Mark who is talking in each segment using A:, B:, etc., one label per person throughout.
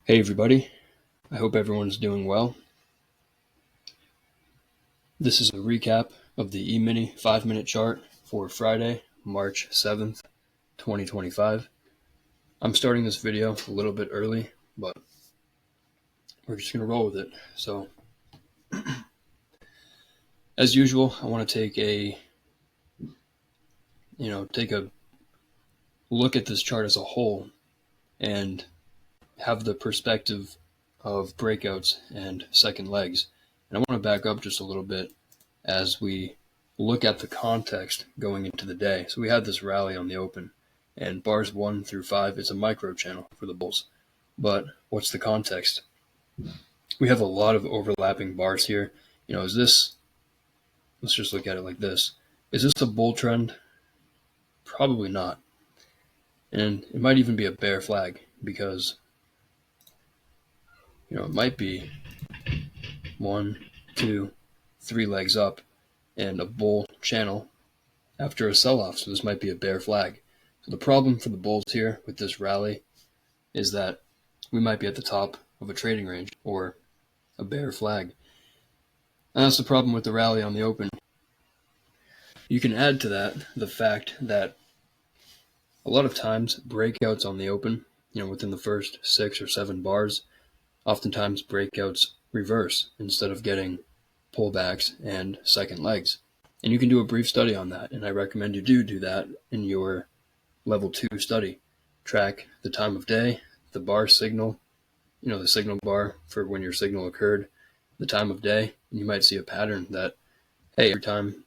A: Hey everybody, I hope everyone's doing well. This is a recap of the Emini 5-minute chart for Friday, March 7th, 2025. I'm starting this video a little bit early, but we're just going to roll with it. So, as usual, I want to take a look at this chart as a whole and have the perspective of breakouts and second legs. And I want to back up just a little bit as we look at the context going into the day. So we had this rally on the open, and bars 1 through 5 is a micro channel for the bulls. But what's the context? We have a lot of overlapping bars here. Let's just look at it like this. Is this a bull trend? Probably not. And it might even be a bear flag because, it might be 1, 2, 3 legs up and a bull channel after a sell-off. So this might be a bear flag. So the problem for the bulls here with this rally is that we might be at the top of a trading range or a bear flag. And that's the problem with the rally on the open. You can add to that the fact that a lot of times breakouts on the open, within the first 6 or 7 bars, oftentimes breakouts reverse instead of getting pullbacks and second legs. And you can do a brief study on that, and I recommend you do that in your level 2 study. Track the time of day, the bar signal, the signal bar for when your signal occurred, the time of day, and you might see a pattern that, hey, every time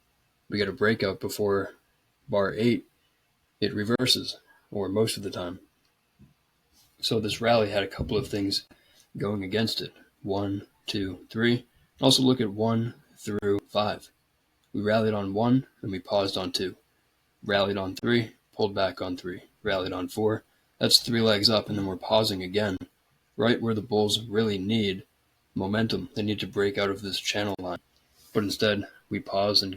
A: we get a breakout before bar 8, it reverses, or most of the time. So this rally had a couple of things going against it. 1, 2, 3. Also look at 1 through 5. We rallied on 1 and we paused on 2. Rallied on 3, pulled back on 3. Rallied on 4. That's 3 legs up, and then we're pausing again, right where the bulls really need momentum. They need to break out of this channel line. But instead, we pause and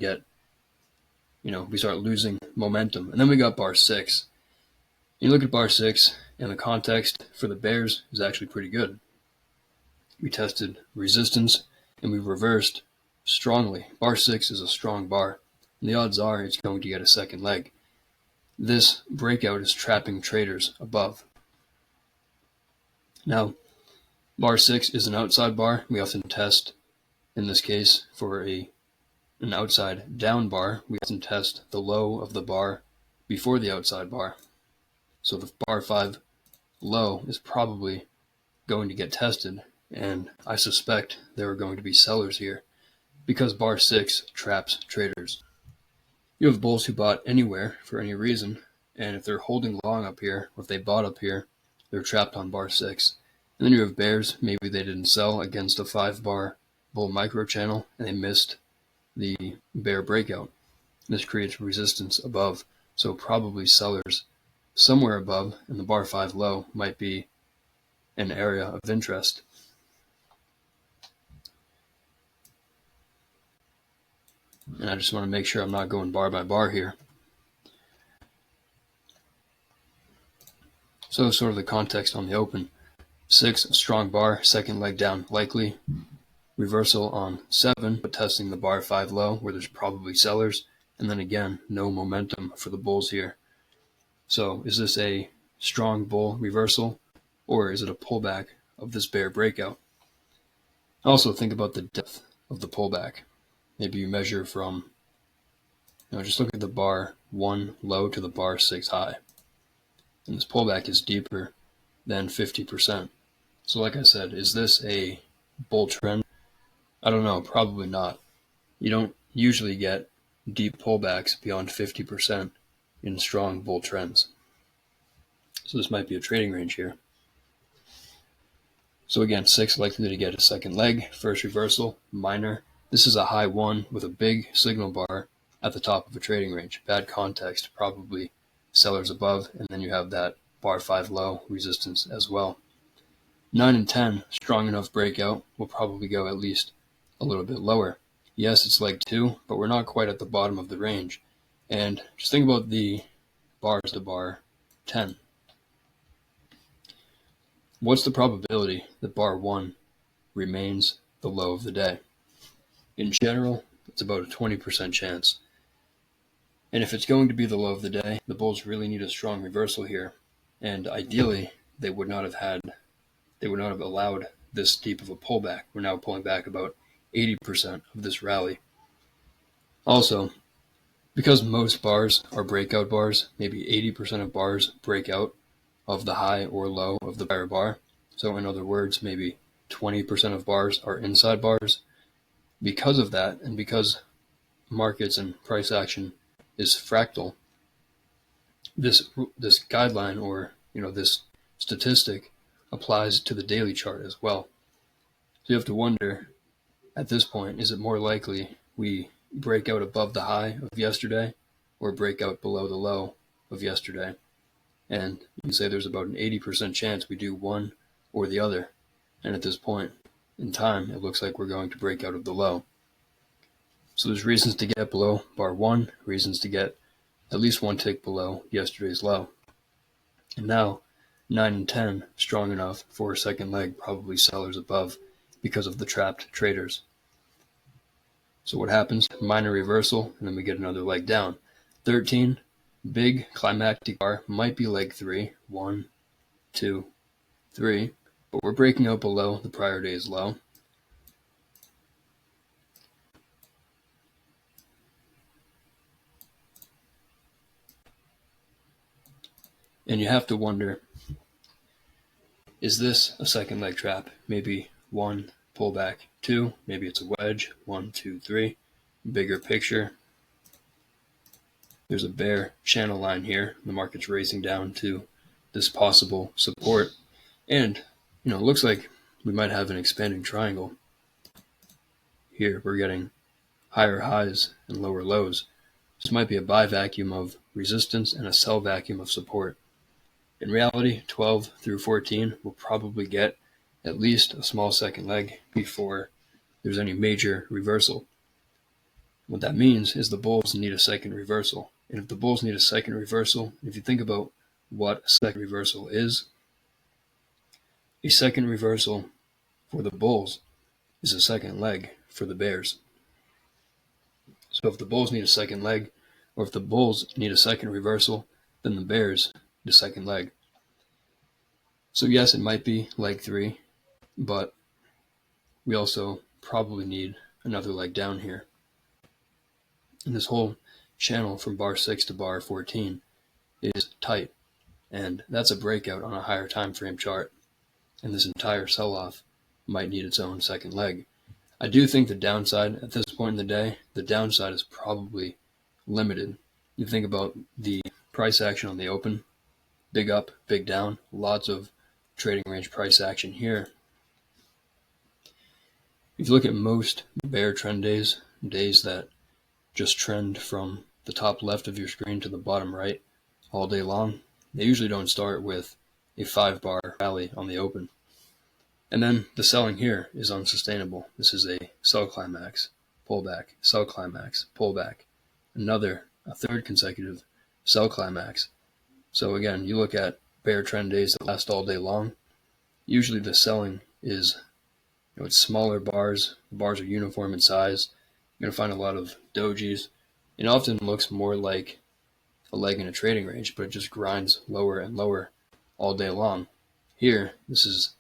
A: we start losing momentum. And then we got bar 6. You look at bar 6, and the context for the bears is actually pretty good. We tested resistance, and we reversed strongly. Bar 6 is a strong bar, and the odds are it's going to get a second leg. This breakout is trapping traders above. Now, bar 6 is an outside bar. We often test, in this case, for an outside down bar. We often test the low of the bar before the outside bar. So the bar 5 low is probably going to get tested, and I suspect there are going to be sellers here because bar 6 traps traders. You have bulls who bought anywhere for any reason, and if they're holding long up here, or if they bought up here, they're trapped on bar 6. And then you have bears, maybe they didn't sell against a 5-bar bull micro channel, and they missed the bear breakout. This creates resistance above, so probably sellers somewhere above, and the bar 5 low might be an area of interest. And I just want to make sure I'm not going bar by bar here. So sort of the context on the open. 6, strong bar, second leg down, likely. Reversal on 7, but testing the bar 5 low where there's probably sellers. And then again, no momentum for the bulls here. So is this a strong bull reversal, or is it a pullback of this bear breakout? Also think about the depth of the pullback. Maybe you measure from, just look at the bar 1 low to the bar 6 high. And this pullback is deeper than 50%. So like I said, is this a bull trend? I don't know, probably not. You don't usually get deep pullbacks beyond 50% in strong bull trends. So this might be a trading range here. So again, 6 likely to get a second leg, first reversal, minor. This is a high 1 with a big signal bar at the top of a trading range. Bad context, probably sellers above, and then you have that bar 5 low resistance as well. 9 and 10, strong enough breakout, will probably go at least a little bit lower. Yes, it's leg 2, but we're not quite at the bottom of the range. And just think about the bars to bar 10. what's the probability that bar 1 remains the low of the day? In general, it's about a 20% chance. And if it's going to be the low of the day, the bulls really need a strong reversal here. And ideally, they would not have allowed this deep of a pullback. We're now pulling back about 80% of this rally. Also, because most bars are breakout bars, maybe 80% of bars break out of the high or low of the prior bar. So in other words, maybe 20% of bars are inside bars. Because of that, and because markets and price action is fractal, this guideline, or this statistic, applies to the daily chart as well. So you have to wonder, at this point, is it more likely we break out above the high of yesterday or break out below the low of yesterday? And you can say there's about an 80% chance we do one or the other. And at this point in time, it looks like we're going to break out of the low. So there's reasons to get below bar 1, reasons to get at least one tick below yesterday's low. And now 9 and 10 strong enough for a second leg, probably sellers above because of the trapped traders. So what happens? Minor reversal, and then we get another leg down. 13, big climactic bar, might be leg 3. 1, 2, 3. But we're breaking out below the prior day's low. And you have to wonder, is this a second leg trap? Maybe 1, pullback, 2, maybe it's a wedge, 1, 2, 3. Bigger picture. There's a bear channel line here. The market's racing down to this possible support. And, it looks like we might have an expanding triangle. Here we're getting higher highs and lower lows. This might be a buy vacuum of resistance and a sell vacuum of support. In reality, 12 through 14 will probably get at least a small second leg before there's any major reversal. What that means is the bulls need a second reversal. And if the bulls need a second reversal, if you think about what a second reversal is, a second reversal for the bulls is a second leg for the bears. So if the bulls need a second leg, or if the bulls need a second reversal, then the bears need a second leg. So yes, it might be leg 3, but we also probably need another leg down here. And this whole channel from bar 6 to bar 14 is tight, and that's a breakout on a higher time frame chart. And this entire sell-off might need its own second leg. I do think the downside at this point in the day, the downside is probably limited. You think about the price action on the open, big up, big down, lots of trading range price action here. If you look at most bear trend days, days that just trend from the top left of your screen to the bottom right all day long, they usually don't start with a 5-bar rally on the open. And then the selling here is unsustainable. This is a sell climax, pullback, sell climax, pullback, a third consecutive sell climax. So again, you look at bear trend days that last all day long, usually the selling is, it's smaller bars. The bars are uniform in size. You're going to find a lot of dojis. It often looks more like a leg in a trading range, but it just grinds lower and lower all day long. Here, this is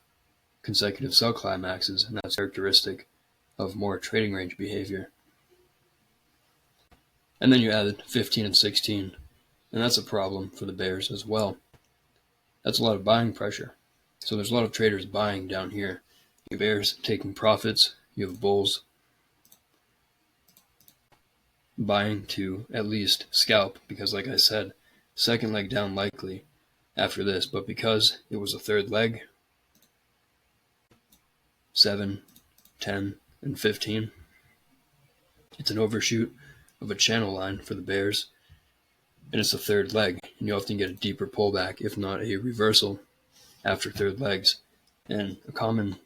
A: consecutive sell climaxes, and that's characteristic of more trading range behavior. And then you added 15 and 16, and that's a problem for the bears as well. That's a lot of buying pressure. So there's a lot of traders buying down here. You have bears taking profits. You have bulls buying to at least scalp, because like I said, second leg down likely after this. But because it was a third leg, 7, 10, and 15, it's an overshoot of a channel line for the bears, and it's a third leg, and you often get a deeper pullback, if not a reversal, after third legs. And a common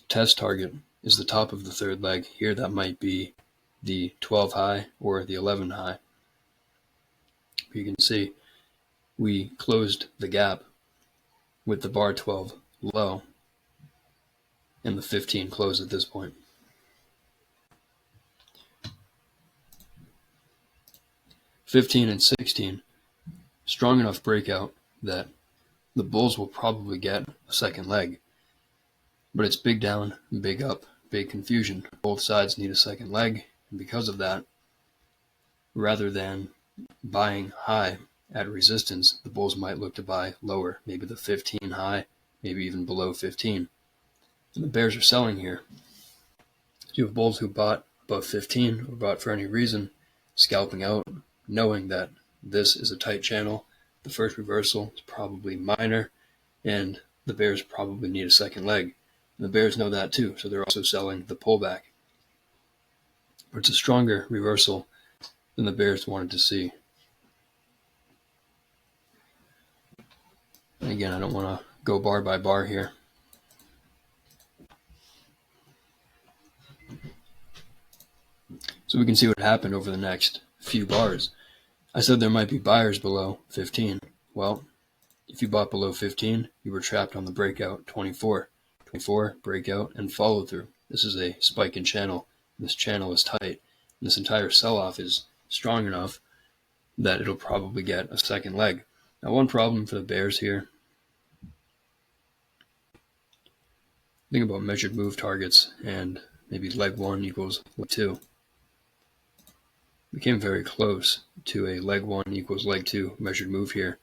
A: test target is the top of the third leg. Here that might be the 12 high or the 11 high. You can see we closed the gap with the bar 12 low and the 15 close at this point. $15 and $16, strong enough breakout that the bulls will probably get a second leg. But it's big down, big up, big confusion. Both sides need a second leg, and because of that, rather than buying high at resistance, the bulls might look to buy lower, maybe the 15 high, maybe even below 15. And the bears are selling here. So you have bulls who bought above 15 or bought for any reason, scalping out, knowing that this is a tight channel. The first reversal is probably minor, and the bears probably need a second leg. And the bears know that too, so they're also selling the pullback. But it's a stronger reversal than the bears wanted to see. And again, I don't want to go bar by bar here. So we can see what happened over the next few bars. I said there might be buyers below 15. Well, if you bought below 15, you were trapped on the breakout 24. 24, breakout, and follow through. This is a spike in channel. This channel is tight. And this entire sell-off is strong enough that it'll probably get a second leg. Now, one problem for the bears here, think about measured move targets and maybe leg 1 equals leg 2. We came very close to a leg 1 equals leg 2 measured move here.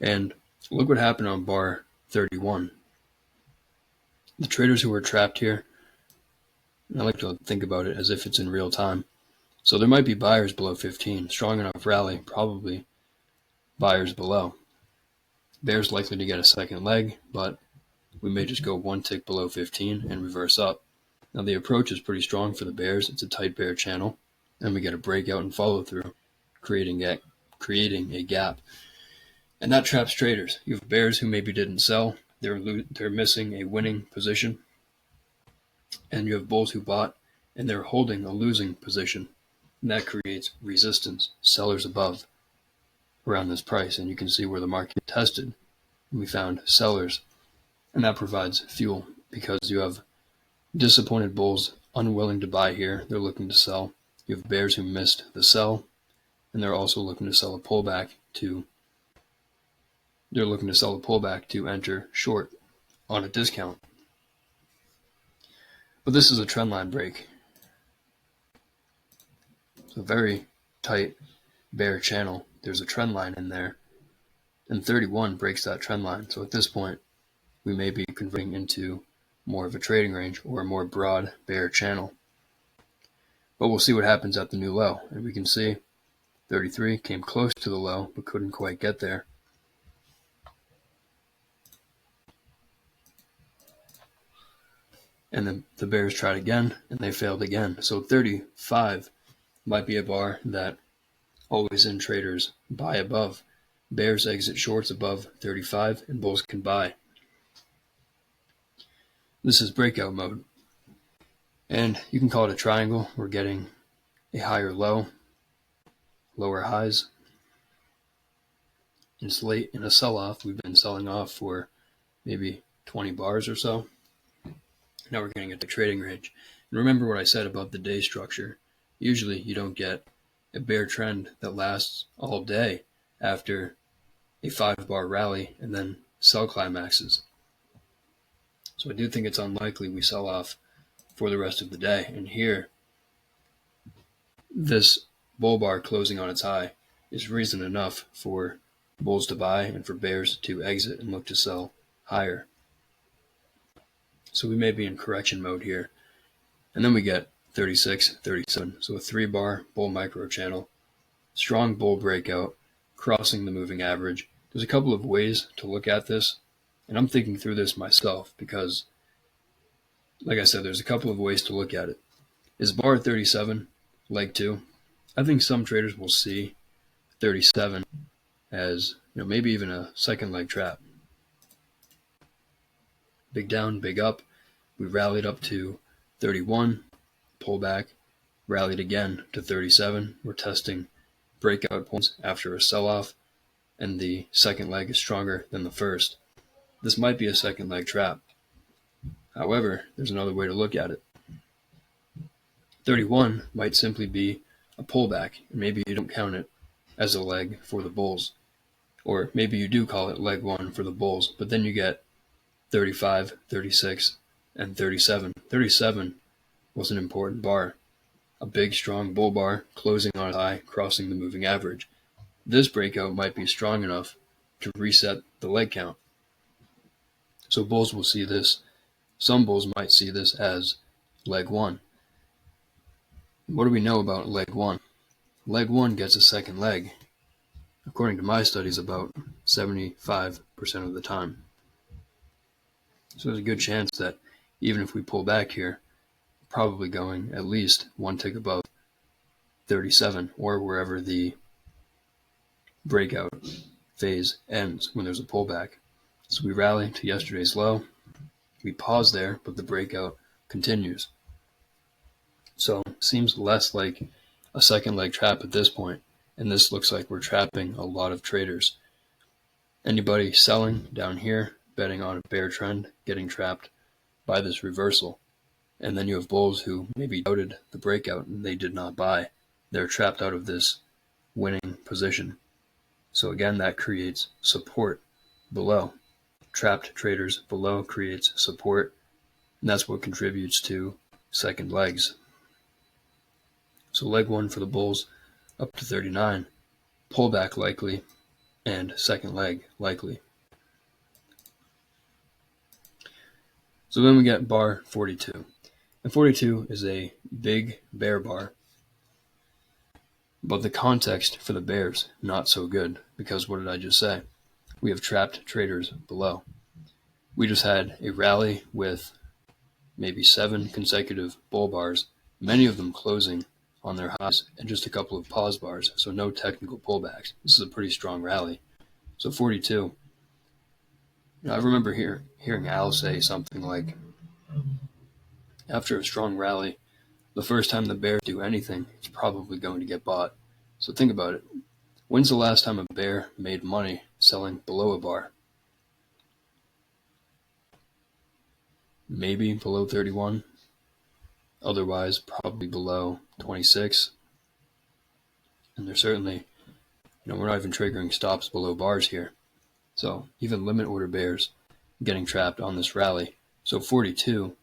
A: And look what happened on bar 31. The traders who were trapped here, I like to think about it as if it's in real time. So there might be buyers below 15, strong enough rally, probably buyers below. Bears likely to get a second leg, but we may just go one tick below 15 and reverse up. Now the approach is pretty strong for the bears. It's a tight bear channel, and we get a breakout and follow through, creating a gap. And that traps traders. You have bears who maybe didn't sell. They're missing a winning position. And you have bulls who bought, and they're holding a losing position. And that creates resistance, sellers above, around this price. And you can see where the market tested. And we found sellers. And that provides fuel because you have disappointed bulls unwilling to buy here. They're looking to sell. You have bears who missed the sell, and they're also looking to sell a pullback to enter short on a discount. But this is a trend line break. It's a very tight bear channel. There's a trend line in there, and 31 breaks that trend line. So at this point, we may be converting into more of a trading range or a more broad bear channel. But we'll see what happens at the new low. And we can see 33 came close to the low, but couldn't quite get there. And then the bears tried again, and they failed again. So 35 might be a bar that always in traders buy above. Bears exit shorts above 35, and bulls can buy. This is breakout mode. And you can call it a triangle. We're getting a higher low, lower highs. It's late in a sell-off. We've been selling off for maybe 20 bars or so. Now we're getting into trading range. And remember what I said about the day structure. Usually you don't get a bear trend that lasts all day after a 5-bar rally and then sell climaxes. So I do think it's unlikely we sell off for the rest of the day. And here, this bull bar closing on its high is reason enough for bulls to buy and for bears to exit and look to sell higher. So we may be in correction mode here. And then we get 36, 37. So a 3-bar bull micro channel, strong bull breakout, crossing the moving average. There's a couple of ways to look at this. And I'm thinking through this myself because, like I said, there's a couple of ways to look at it. Is bar 37 leg 2? I think some traders will see 37 as, maybe even a second leg trap. Big down, big up. We rallied up to 31, pull back, rallied again to 37. We're testing breakout points after a sell-off, and the second leg is stronger than the first. This might be a second leg trap. However, there's another way to look at it. 31 might simply be a pullback, and maybe you don't count it as a leg for the bulls. Or maybe you do call it leg 1 for the bulls, but then you get 35, 36, and 37. 37 was an important bar. A big, strong bull bar closing on a high, crossing the moving average. This breakout might be strong enough to reset the leg count. So bulls will see this. Some bulls might see this as leg 1. What do we know about leg 1? Leg 1 gets a second leg, according to my studies, about 75% of the time. So there's a good chance that even if we pull back here, we're probably going at least one tick above 37 or wherever the breakout phase ends when there's a pullback. So we rally to yesterday's low, we pause there, but the breakout continues. So it seems less like a second leg trap at this point, and this looks like we're trapping a lot of traders. Anybody selling down here, betting on a bear trend, getting trapped by this reversal. And then you have bulls who maybe doubted the breakout and they did not buy. They're trapped out of this winning position. So again, that creates support below. Trapped traders below creates support, and that's what contributes to second legs. So leg 1 for the bulls up to 39, pullback likely, and second leg likely. So then we get bar 42. And 42 is a big bear bar. But the context for the bears, not so good, because what did I just say? We have trapped traders below. We just had a rally with maybe 7 consecutive bull bars, many of them closing on their highs, and just a couple of pause bars, so no technical pullbacks. This is a pretty strong rally. So 42. I remember hearing Al say something like, after a strong rally, the first time the bears do anything, it's probably going to get bought. So think about it. When's the last time a bear made money selling below a bar? Maybe below 31. Otherwise, probably below 26. And there's certainly, we're not even triggering stops below bars here. So even limit order bears getting trapped on this rally. So 42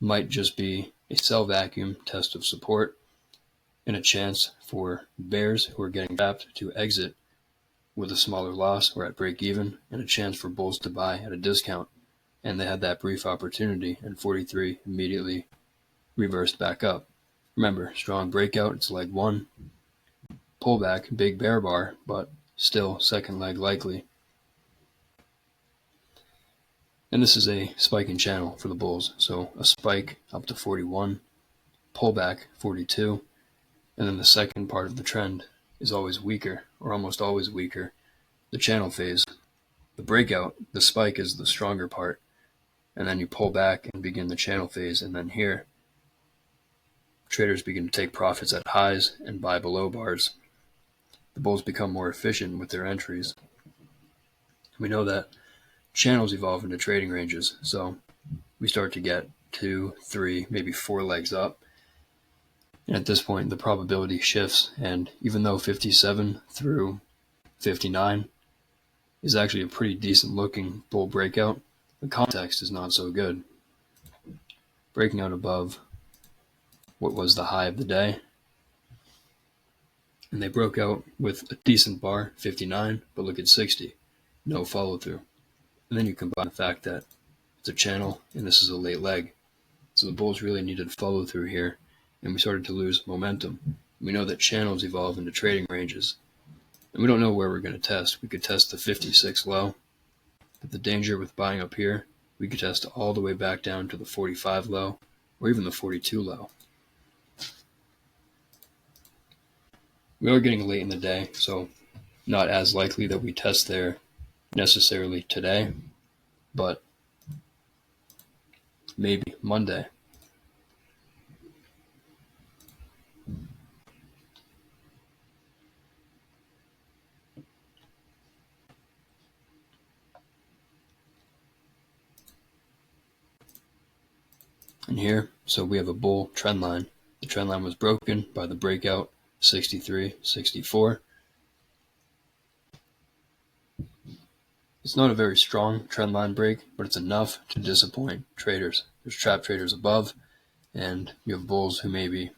A: might just be a sell vacuum test of support and a chance for bears who are getting trapped to exit with a smaller loss or at break even, and a chance for bulls to buy at a discount. And they had that brief opportunity, and 43 immediately reversed back up. Remember, strong breakout, it's leg 1. Pullback, big bear bar, but still second leg likely. And this is a spiking channel for the bulls. So a spike up to 41, pullback 42, and then the second part of the trend is always weaker, or almost always weaker. The channel phase, the breakout, the spike is the stronger part, and then you pull back and begin the channel phase, and then here, traders begin to take profits at highs and buy below bars. The bulls become more efficient with their entries. We know that channels evolve into trading ranges, so we start to get 2, 3, maybe 4 legs up. And at this point, the probability shifts, and even though 57 through 59 is actually a pretty decent looking bull breakout, the context is not so good. Breaking out above what was the high of the day, and they broke out with a decent bar, 59, but look at 60, no follow through. And then you combine the fact that it's a channel and this is a late leg. So the bulls really needed follow through here, and we started to lose momentum. We know that channels evolve into trading ranges, and we don't know where we're going to test. We could test the 56 low, but the danger with buying up here, we could test all the way back down to the 45 low, or even the 42 low. We are getting late in the day, so not as likely that we test there necessarily today, but maybe Monday. And here, so we have a bull trend line. The trend line was broken by the breakout 63.64. It's not a very strong trend line break, but it's enough to disappoint traders. There's trap traders above, and you have bulls who maybe,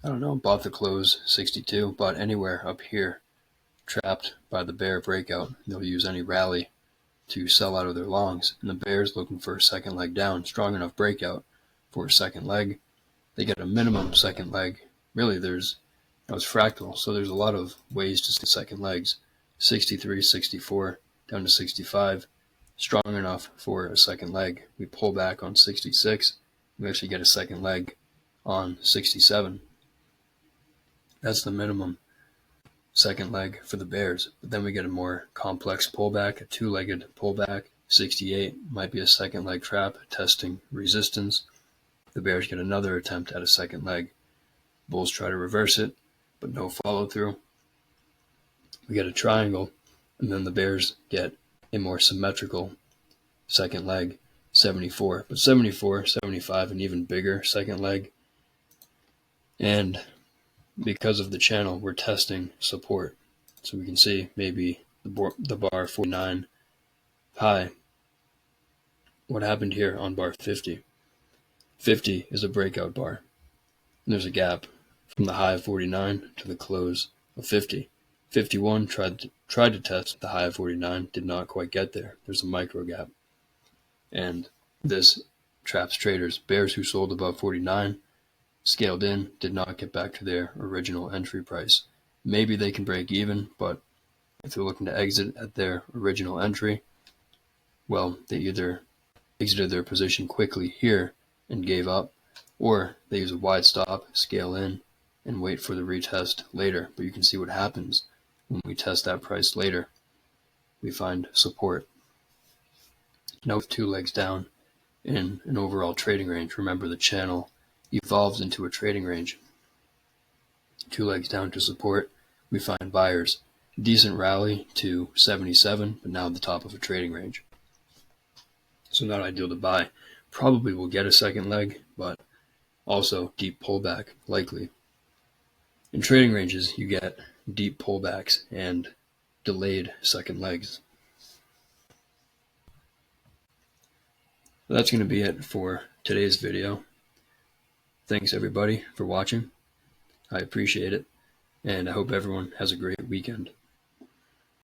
A: I don't know, bought the close 62, bought anywhere up here, trapped by the bear breakout. They'll use any rally to sell out of their longs, and the bear's looking for a second leg down, strong enough breakout for a second leg. They get a minimum second leg. Really, it's fractal, so there's a lot of ways to see second legs. 63, 64, down to 65, strong enough for a second leg. We pull back on 66, we actually get a second leg on 67. That's the minimum second leg for the bears. But then we get a more complex pullback, a two-legged pullback. 68 might be a second leg trap testing resistance. The bears get another attempt at a second leg. Bulls try to reverse it, but no follow through. We get a triangle, and then the bears get a more symmetrical second leg, 74. But 74, 75, and even bigger second leg. And because of the channel, we're testing support. So we can see maybe the bar 49 high. What happened here on bar 50? 50 is a breakout bar. And there's a gap from the high of 49 to the close of 50. 51 tried to test the high of 49, did not quite get there. There's a micro gap. And this traps traders. Bears who sold above 49, scaled in, did not get back to their original entry price. Maybe they can break even, but if they're looking to exit at their original entry, well, they either exited their position quickly here and gave up, or they use a wide stop, scale in, and wait for the retest later. But you can see what happens when we test that price later. We find support. Now with two legs down in an overall trading range, remember the channel evolves into a trading range. Two legs down to support, we find buyers. Decent rally to 77, but now at the top of a trading range. So not ideal to buy. Probably will get a second leg, but also deep pullback, likely. In trading ranges, you get deep pullbacks and delayed second legs. That's going to be it for today's video. Thanks everybody for watching. I appreciate it, and I hope everyone has a great weekend.